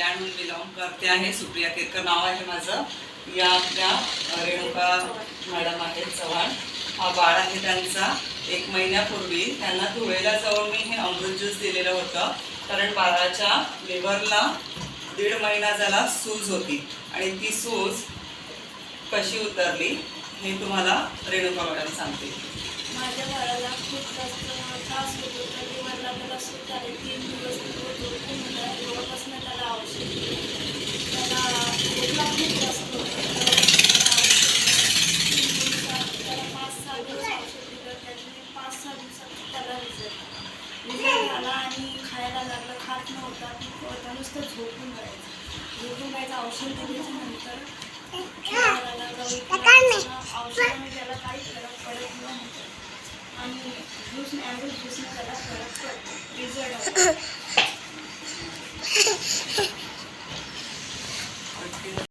कल्याणहून belong करते आहे. सुप्रिया केरकर नाव आहे माझं. या आपल्या रेणुका मॅडम आहेत चव्हाण. हा बाळ आहे त्यांचा. 1 महिन्यापूर्वी त्यांना धुळेला जाऊन मी हे अमृत ज्यूस दिलेलं होतं, कारण बाळाच्या लिव्हरला 1.5 महिना झाला सूज होती आणि ती सूज कशी उतरली हे तुम्हाला रेणुका मॅडम सांगते. माझ्या बाळाला खूप जास्त त्रास होत होता. लिव्हरला त्याला सूज आली. 3 दिवस झोपून होता. तेव्हापासून त्याला औषध त्याला खोकला खूप जास्त होता. त्याला 5-6 दिवस औषध दिलं. त्याच्याने 5-6 दिवसात त्याला रिझल्ट आला आणि खायला लागलं. खात नव्हता. त्या नुसतं झोपून जायचं. औषध दिल्याच्यानंतर औषधाने त्याला काही फरक पडत नव्हता आणि ज्यूसने त्याला फरक पडतो. रिझल्ट